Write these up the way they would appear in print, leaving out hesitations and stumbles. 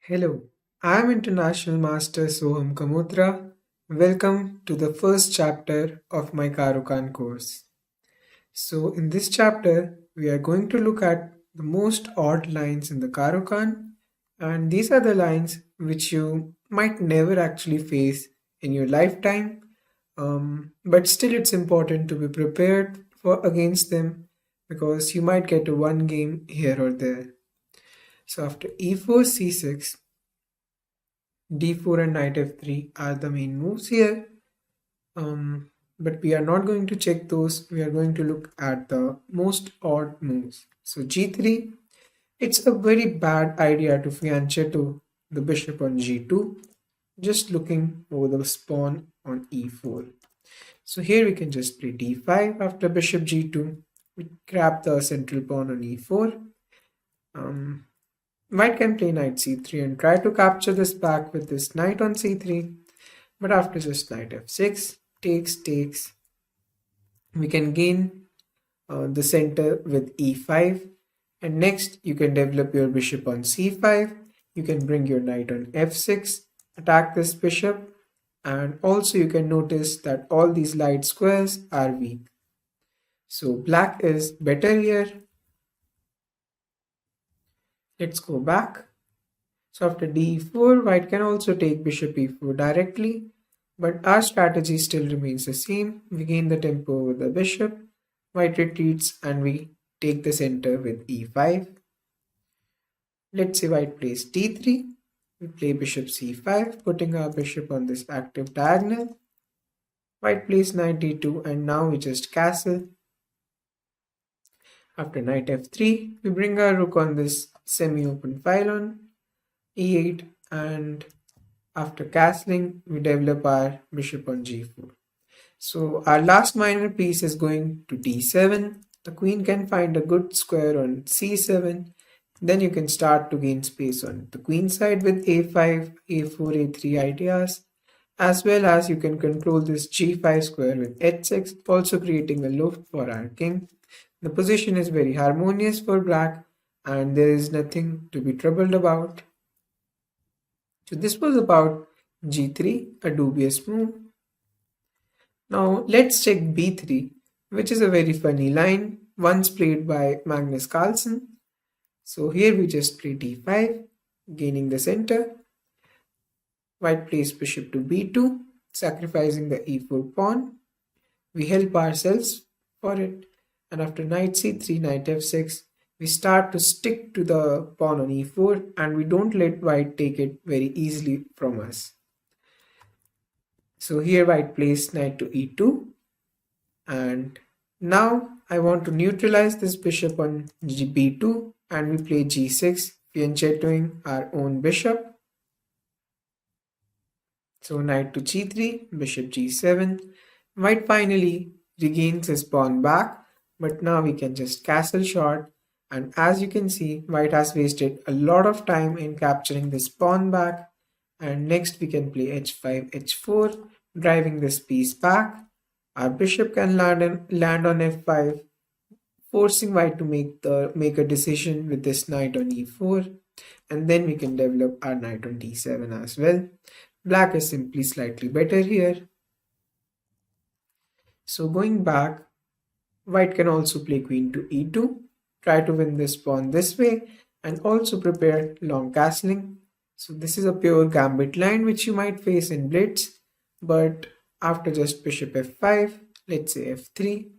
Hello, I am International Master Soham Kamotra. Welcome to the first chapter of my Caro-Kann course. So, in this chapter, we are going to look at the most odd lines in the Caro-Kann, and these are the lines which you might never actually face in your lifetime, but still it's important to be prepared for against them because you might get a one game here or there. So, after e4, c6, d4 and knight f3 are the main moves here. But we are not going to check those. We are going to look at the most odd moves. So g3, it's a very bad idea to fianchetto the bishop on g2, just looking over the pawn on e4. So here we can just play d5 after bishop g2. We grab the central pawn on e4. White can play knight c3 and try to capture this back with this knight on c3, but after just knight f6, takes, we can gain the center with e5, and next you can develop your bishop on c5, you can bring your knight on f6, attack this bishop, and also you can notice that all these light squares are weak. So black is better here. Let's go back. So after d4, white can also take bishop e4 directly, but our strategy still remains the same. We gain the tempo over the bishop, white retreats, and we take the center with e5. Let's say white plays d3. We play bishop c5, putting our bishop on this active diagonal. White plays knight d2, and now we just castle. After knight f3, we bring our rook on this semi-open file on e8, and after castling, we develop our bishop on g4. So our last minor piece is going to d7. The queen can find a good square on c7. Then you can start to gain space on the queen side with a5, a4, a3 ideas, as well as you can control this g5 square with h6, also creating a loft for our king. The position is very harmonious for black, and there is nothing to be troubled about. So this was about g3, a dubious move. Now let's check b3, which is a very funny line, once played by Magnus Carlsen. So here we just play d5, gaining the center. White plays bishop to b2, sacrificing the e4 pawn. We help ourselves for it, and after knight c3, knight f6, we start to stick to the pawn on e4, and we don't let white take it very easily from us. So here white plays knight to e2, and now I want to neutralize this bishop on b2, and we play g6, fianchettoing our own bishop. So knight to g3, bishop g7. White finally regains his pawn back, but now we can just castle short, and as you can see, white has wasted a lot of time in capturing this pawn back, and next we can play h5, h4, driving this piece back. Our bishop can land on f5, forcing white to make a decision with this knight on e4, and then we can develop our knight on d7 as well. Black is simply slightly better here. So going back, white can also play queen to e2, try to win this pawn this way, and also prepare long castling. So this is a pure gambit line which you might face in blitz, but after just bishop f5, let's say f3,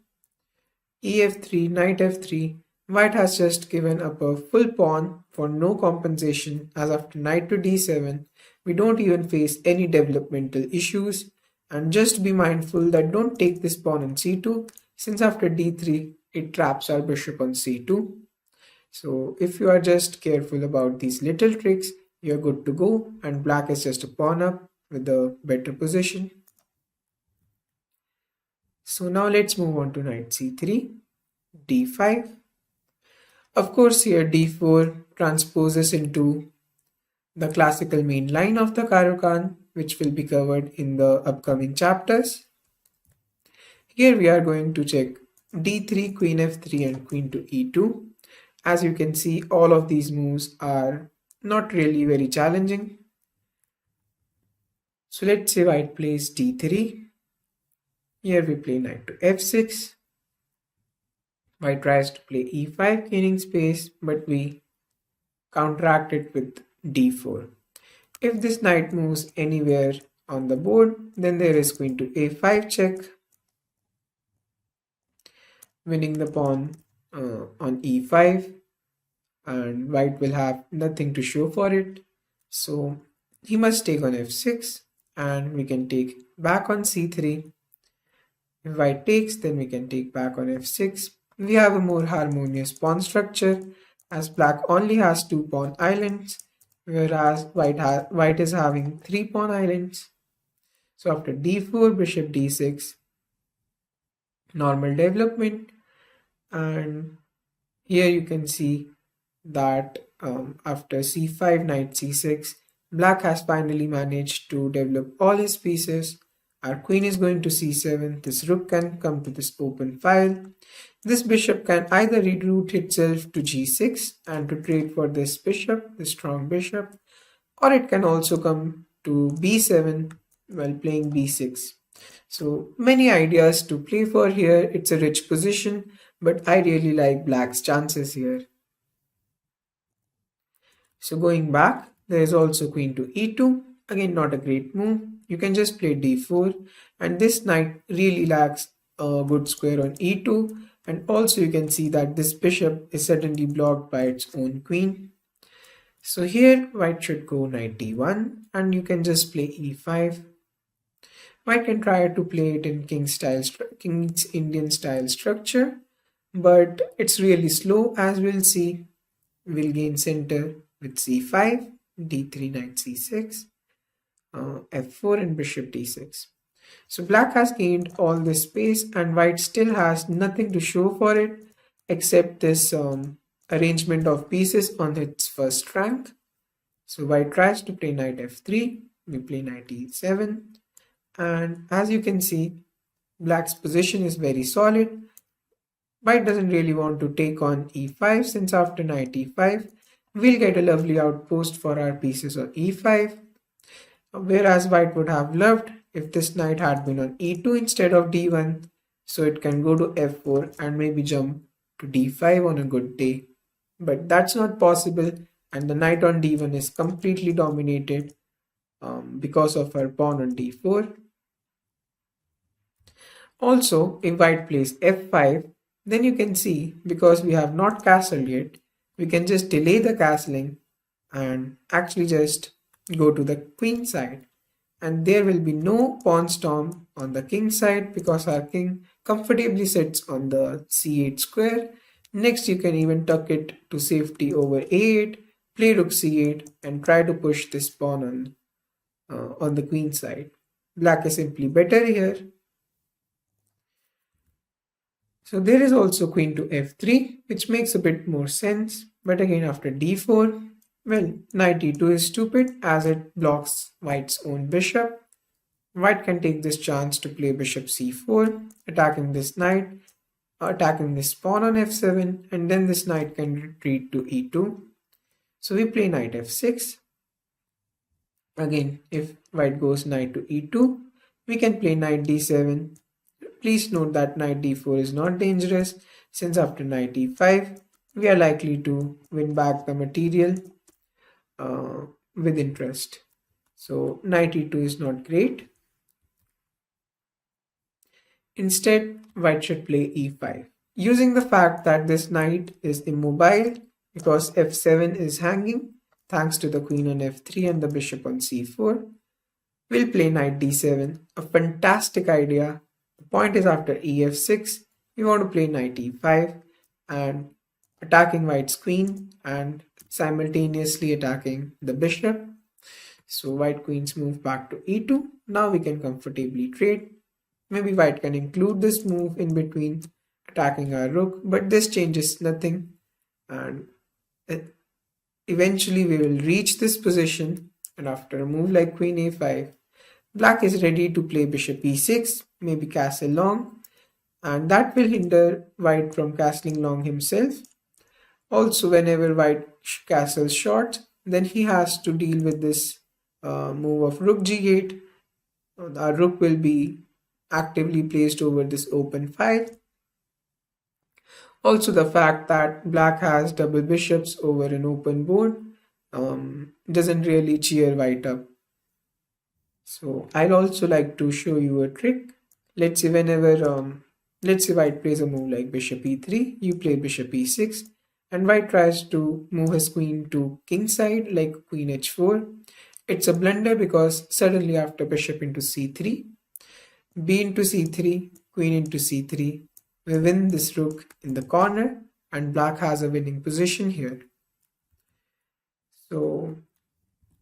ef3, knight f3, white has just given up a full pawn for no compensation, as after knight to d7, we don't even face any developmental issues. And just be mindful that don't take this pawn on c2, since after d3, it traps our bishop on c2. So if you are just careful about these little tricks, you're good to go, and black is just a pawn up with a better position. So now let's move on to knight c3, d5. Of course, here d4 transposes into the classical main line of the Caro-Kann, which will be covered in the upcoming chapters. Here we are going to check d3, queen f3, and queen to e2. As you can see, all of these moves are not really very challenging. So let's say white plays d3. Here we play knight to f6. White tries to play e5, gaining space, but we counteract it with d4. If this knight moves anywhere on the board, then there is queen to a5 check, winning the pawn on e5, and white will have nothing to show for it. So he must take on f6, and we can take back on c3. If white takes, then we can take back on f6. We have a more harmonious pawn structure, as black only has 2 pawn islands, whereas white is having 3 pawn islands. So after d4, bishop d6, normal development, and here you can see that after c5, knight c6, black has finally managed to develop all his pieces. Our queen is going to c7, this rook can come to this open file. This bishop can either reroute itself to g6 and to trade for this bishop, the strong bishop, or it can also come to b7 while playing b6. So many ideas to play for here. It's a rich position, but I really like black's chances here. So going back, there is also queen to e2. Again, not a great move. You can just play d4, and this knight really lacks a good square on e2. And also you can see that this bishop is suddenly blocked by its own queen. So here white should go knight d1, and you can just play e5. White can try to play it in King's Indian style structure, but it's really slow, as we'll see. We'll gain center with c5, d3, knight c6, f4, and bishop d6. So black has gained all this space, and white still has nothing to show for it except this arrangement of pieces on its first rank. So white tries to play knight f3, we play knight e7, and as you can see, black's position is very solid. White doesn't really want to take on e5, since after knight e5, we'll get a lovely outpost for our pieces on e5, whereas white would have loved if this knight had been on e2 instead of d1, so it can go to f4 and maybe jump to d5 on a good day. But that's not possible, and the knight on d1 is completely dominated because of her pawn on d4. Also, if white plays f5, then you can see, because we have not castled yet, we can just delay the castling and actually just go to the queen side. And there will be no pawn storm on the king side because our king comfortably sits on the c8 square. Next, you can even tuck it to safety over a8, play rook c8, and try to push this pawn on the queen side. Black is simply better here. So there is also queen to f3, which makes a bit more sense. But again, after d4, well, knight e2 is stupid as it blocks white's own bishop. White can take this chance to play bishop c4, attacking this knight, attacking this pawn on f7, and then this knight can retreat to e2. So we play knight f6. Again, if white goes knight to e2, we can play knight d7. Please note that knight d4 is not dangerous, since after knight e5, we are likely to win back the material with interest. So knight e2 is not great. Instead, white should play e5. Using the fact that this knight is immobile because f7 is hanging, thanks to the queen on f3 and the bishop on c4, we'll play knight d7, a fantastic idea. The point is after ef6, we want to play knight e5 and attacking white's queen and simultaneously attacking the bishop. So white queens move back to e2. Now we can comfortably trade. Maybe white can include this move in between attacking our rook, but this changes nothing, and eventually we will reach this position, and after a move like queen a5, black is ready to play bishop e6, maybe castle long, and that will hinder white from castling long himself. Also, whenever white castles short, then he has to deal with this move of rook g8. Our rook will be actively placed over this open file. Also, the fact that black has double bishops over an open board doesn't really cheer white up. So I'd also like to show you a trick. Let's say let's say white plays a move like bishop e3, you play bishop e6, and white tries to move his queen to king side like queen h4. It's a blunder because suddenly after bishop into c3, b into c3, queen into c3, we win this rook in the corner and black has a winning position here. So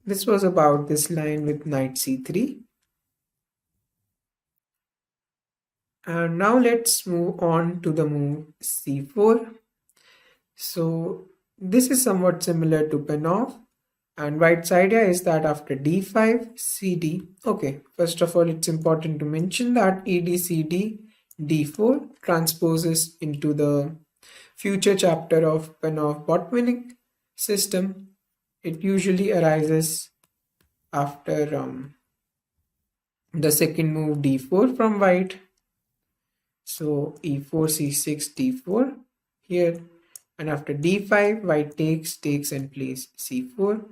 this was about this line with knight c3. And now let's move on to the move c4. So this is somewhat similar to Panov, and white's idea is that after d5, cd. Okay, first of all, it's important to mention that ED-CD d4 transposes into the future chapter of Panov bot winning system. It usually arises after the second move d4 from white. So e4, c6, d4 here, and after d5, white takes and plays c4.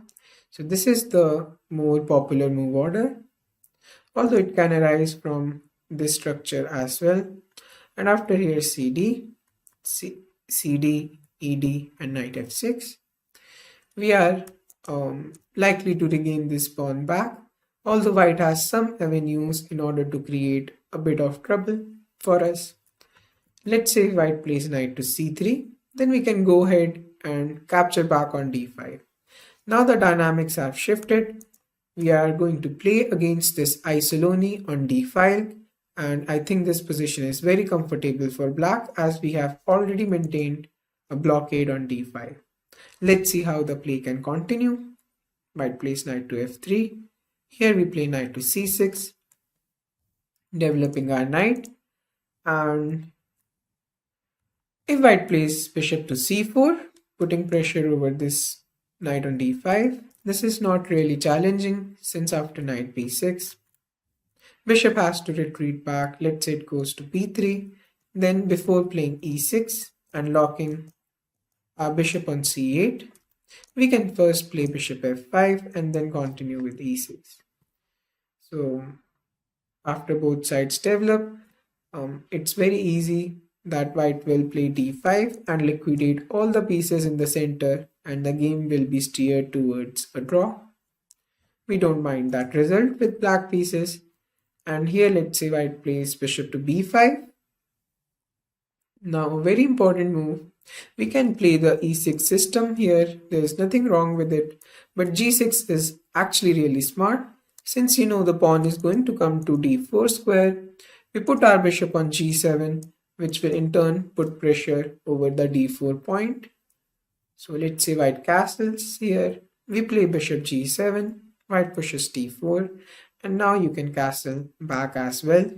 So this is the more popular move order, although it can arise from this structure as well. And after here cd, cd, ed, and knight f6, we are likely to regain this pawn back, although white has some avenues in order to create a bit of trouble for us. Let's say white plays knight to c3, then we can go ahead and capture back on d5. Now the dynamics have shifted. We are going to play against this Isoloni on d file, and I think this position is very comfortable for black as we have already maintained a blockade on d5. Let's see how the play can continue. White plays knight to f3. Here we play knight to c6, developing our knight. And if white plays bishop to c4, putting pressure over this knight on d5, this is not really challenging since after knight b6, bishop has to retreat back. Let's say it goes to b3. Then before playing e6 and locking our bishop on c8, we can first play bishop f5 and then continue with e6. So after both sides develop, it's very easy that white will play d5 and liquidate all the pieces in the center, and the game will be steered towards a draw. We don't mind that result with black pieces. And here let's say white plays bishop to b5. Now a very important move. We can play the e6 system here. There's nothing wrong with it. But g6 is actually really smart. Since you know the pawn is going to come to d4 square, we put our bishop on g7, which will in turn put pressure over the d4 point. So let's say white castles here. We play bishop g7, white pushes d4, and now you can castle back as well.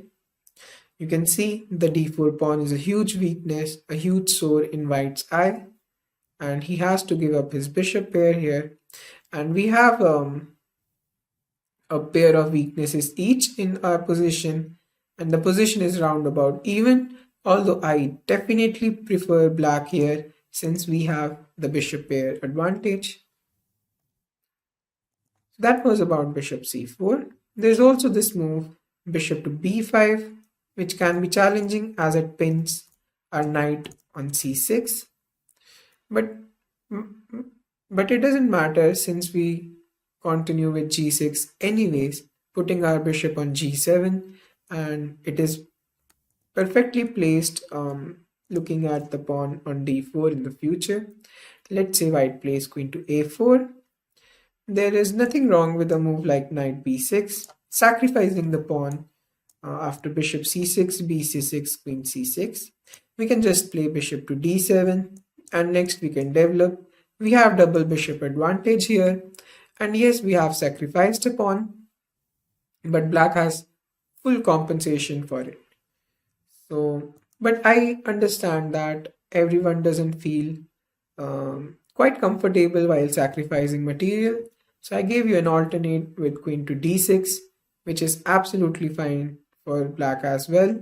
You can see the d4 pawn is a huge weakness, a huge sore in white's eye, and he has to give up his bishop pair here. And we have a pair of weaknesses each in our position, and the position is roundabout even, although I definitely prefer black here since we have the bishop pair advantage. That was about bishop c4. There's also this move bishop to b5, which can be challenging as it pins our knight on c6, but it doesn't matter since we continue with g6 anyways, putting our bishop on g7, and it is perfectly placed looking at the pawn on d4 in the future. Let's say white plays queen to a4. There is nothing wrong with a move like knight b6, sacrificing the pawn after bishop c6, bc6, queen c6. We can just play bishop to d7, and next we can develop. We have double bishop advantage here, and yes, we have sacrificed a pawn, but black has full compensation for it. So, but I understand that everyone doesn't feel quite comfortable while sacrificing material. So I gave you an alternate with queen to d6, which is absolutely fine for black as well.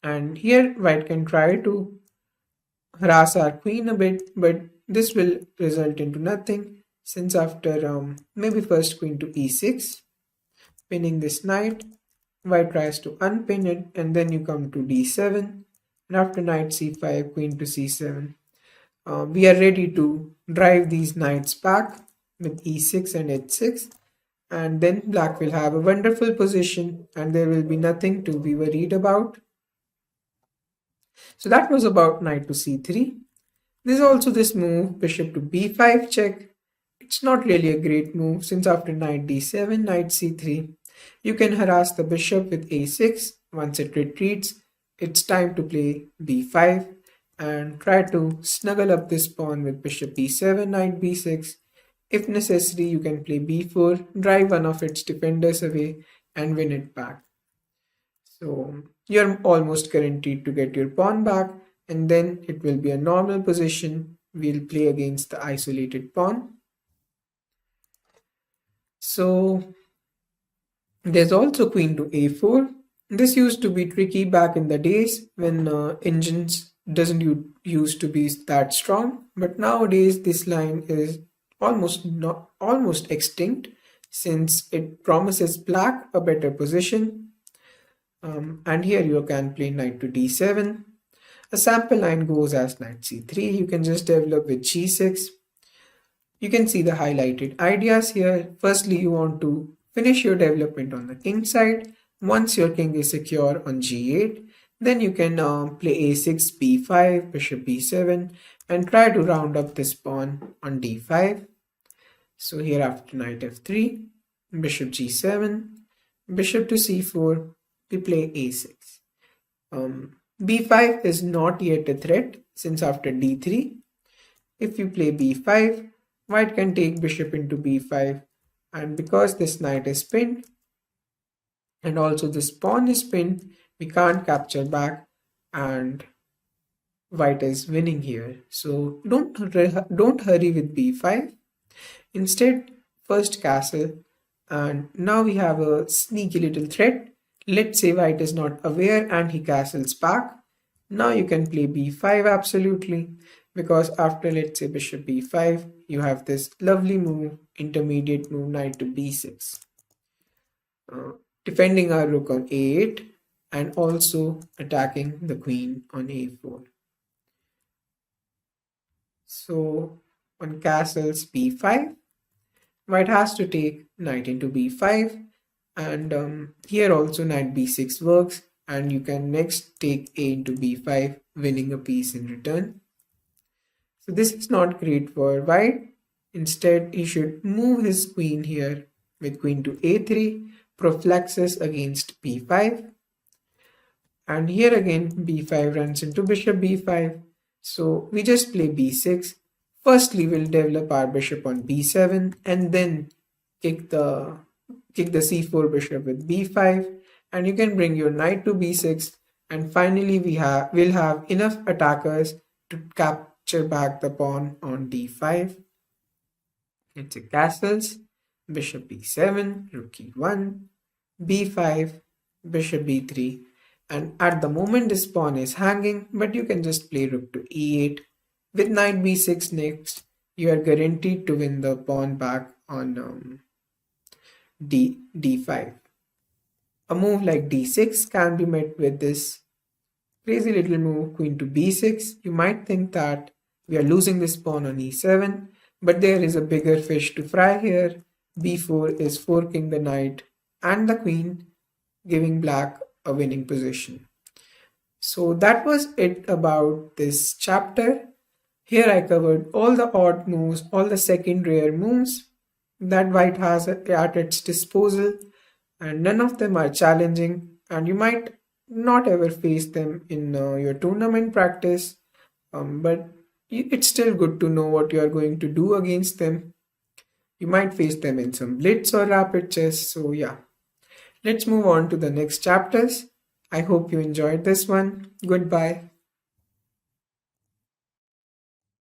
And here white can try to harass our queen a bit, but this will result into nothing, since after maybe first queen to e6, pinning this knight, white tries to unpin it, and then you come to d7, and after knight c5, queen to c7. We are ready to drive these knights back with e6 and h6, and then black will have a wonderful position and there will be nothing to be worried about. So that was about knight to c3. There's also this move, bishop to b5 check. It's not really a great move, since after knight d7, knight c3, you can harass the bishop with a6. Once it retreats, it's time to play b5 and try to snuggle up this pawn with bishop e7, knight b6. If necessary, you can play b4, drive one of its defenders away and win it back. So you're almost guaranteed to get your pawn back, and then it will be a normal position. We'll play against the isolated pawn. So there's also queen to a4. This used to be tricky back in the days when engines doesn't used to be that strong, but nowadays this line is almost extinct, since it promises black a better position. And here you can play knight to d7. A sample line goes as knight c3. You can just develop with g6. You can see the highlighted ideas here. Firstly, you want to finish your development on the king side. Once your king is secure on g8, then you can play a6, b5, bishop b7, and try to round up this pawn on d5. So here after knight f3, bishop g7, bishop to c4, we play a6. b5 is not yet a threat, since after d3, if you play b5, white can take bishop into b5, and because this knight is pinned and also this pawn is pinned, we can't capture back and white is winning here. So don't hurry with b5. Instead, first castle, and now we have a sneaky little threat. Let's say white is not aware and he castles back. Now you can play b5 absolutely, because after, let's say, bishop b5, you have this lovely move, intermediate move, knight to b6, defending our rook on a8 and also attacking the queen on a4. So on castles b5, white has to take knight into b5, and here also knight b6 works, and you can next take a into b5, winning a piece in return. So this is not great for white. Instead, he should move his queen here with queen to a3, prophylaxis against b5. And here again, b5 runs into bishop b5. So we just play b6. Firstly, we'll develop our bishop on b7 and then kick the c4 bishop with b5. And you can bring your knight to b6. And finally, we'll have enough attackers to capture back the pawn on d5. Let's say castles, bishop b7, rook e1, b5, bishop b3, and at the moment this pawn is hanging, but you can just play rook to e8. With knight b6 next, you are guaranteed to win the pawn back on d5. A move like d6 can be met with this crazy little move, queen to b6. You might think that we are losing this pawn on e7, but there is a bigger fish to fry here. b4 is forking the knight and the queen, giving black a winning position. So that was it about this chapter. Here I covered all the odd moves, all the second rare moves that white has at its disposal, and none of them are challenging, and you might not ever face them in your tournament practice, but it's still good to know what you are going to do against them. You might face them in some blitz or rapid chess. So yeah, let's move on to the next chapters. I hope you enjoyed this one. Goodbye.